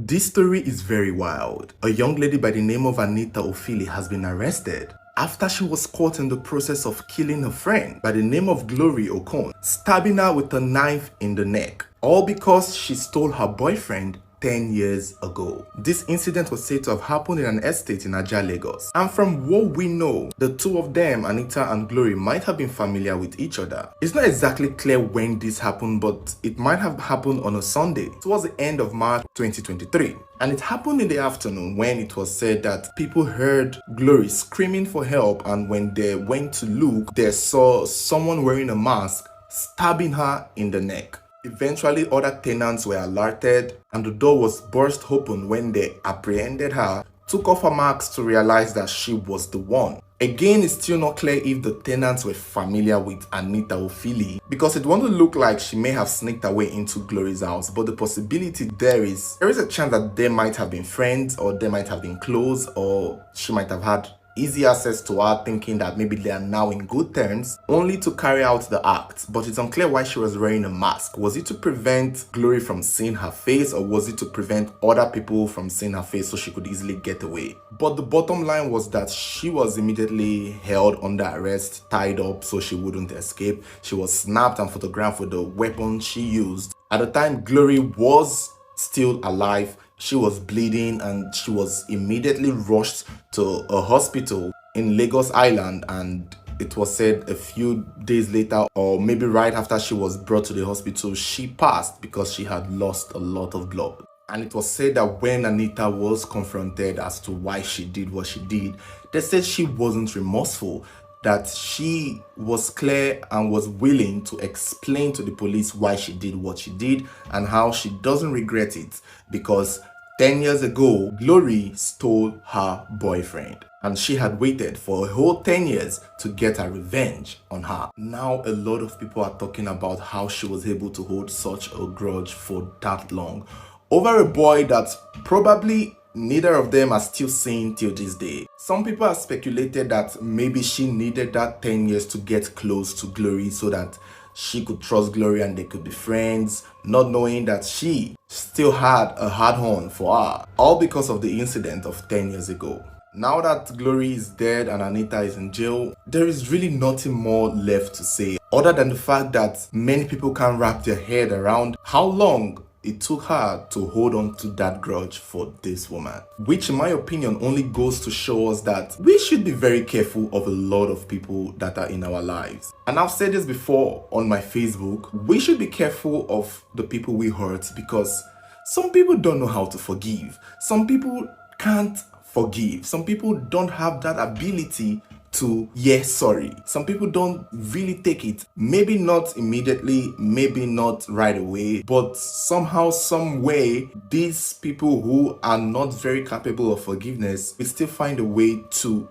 This story is very wild. A young lady by the name of Anita Ofili has been arrested after she was caught in the process of killing a friend by the name of Glory Okon, stabbing her with a knife in the neck, all because she stole her boyfriend 10 years ago. This incident was said to have happened in an estate in Aja, Lagos. And from what we know, the two of them, Anita and Glory, might have been familiar with each other. It's not exactly clear when this happened, but it might have happened on a Sunday towards the end of March 2023. And it happened in the afternoon when it was said that people heard Glory screaming for help, and when they went to look, they saw someone wearing a mask stabbing her in the neck. Eventually, other tenants were alerted and the door was burst open when they apprehended her, took off her mask to realize that she was the one. Again, it's still not clear if the tenants were familiar with Anita Ofili, because it won't look like she may have sneaked away into Glory's house, but the possibility there is a chance that they might have been friends, or they might have been close, or she might have had easy access to her, thinking that maybe they are now in good terms, only to carry out the act. But it's unclear why she was wearing a mask. Was it to prevent Glory from seeing her face, or was it to prevent other people from seeing her face so she could easily get away? But the bottom line was that she was immediately held under arrest, tied up so she wouldn't escape. She was snapped and photographed with the weapon she used. At the time, Glory was still alive. She was bleeding and she was immediately rushed to a hospital in Lagos Island, and it was said a few days later, or maybe right after she was brought to the hospital, she passed because she had lost a lot of blood. And it was said that when Anita was confronted as to why she did what she did, they said she wasn't remorseful, that she was clear and was willing to explain to the police why she did what she did and how she doesn't regret it, because 10 years ago, Glory stole her boyfriend and she had waited for a whole 10 years to get her revenge on her. Now a lot of people are talking about how she was able to hold such a grudge for that long over a boy that probably neither of them are still seeing till this day. Some people have speculated that maybe she needed that 10 years to get close to Glory so that she could trust Glory and they could be friends, not knowing that she still had a hard on for her, all because of the incident of 10 years ago. Now that Glory is dead and Anita is in jail, there is really nothing more left to say other than the fact that many people can't wrap their head around how long it took her to hold on to that grudge for this woman, which in my opinion only goes to show us that we should be very careful of a lot of people that are in our lives. And I've said this before on my Facebook, we should be careful of the people we hurt, because some people don't know how to forgive. Some people can't forgive. Some people don't have that ability to sorry. Some people don't really take it. Maybe not immediately, maybe not right away, but somehow, some way, these people who are not very capable of forgiveness will still find a way to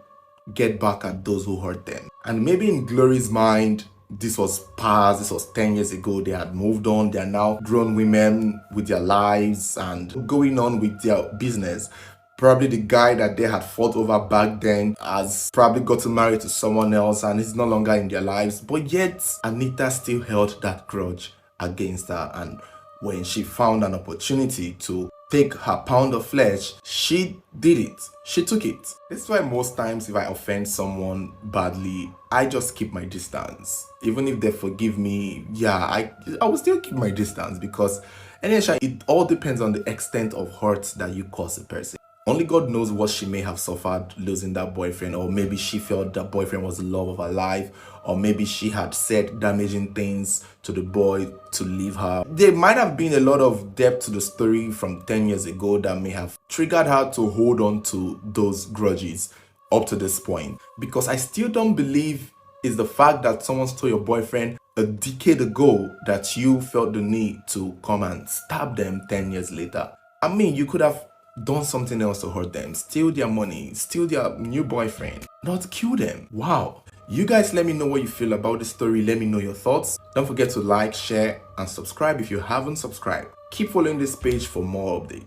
get back at those who hurt them. And maybe in Glory's mind, this was past, this was 10 years ago, they had moved on, they are now grown women with their lives and going on with their business. Probably the guy that they had fought over back then has probably gotten married to someone else and is no longer in their lives. But yet, Anita still held that grudge against her. And when she found an opportunity to take her pound of flesh, she did it. She took it. This is why most times if I offend someone badly, I just keep my distance. Even if they forgive me, I will still keep my distance, because anyway, it all depends on the extent of hurt that you cause a person. Only God knows what she may have suffered losing that boyfriend, or maybe she felt that boyfriend was the love of her life, or maybe she had said damaging things to the boy to leave her. There might have been a lot of depth to the story from 10 years ago that may have triggered her to hold on to those grudges up to this point. Because I still don't believe it's the fact that someone stole your boyfriend a decade ago that you felt the need to come and stab them 10 years later. I mean, you could have done something else to hurt them, steal their money, steal their new boyfriend, not kill them. Wow. You guys let me know what you feel about the story. Let me know your thoughts. Don't forget to like, share, and subscribe if you haven't subscribed. Keep following this page for more updates.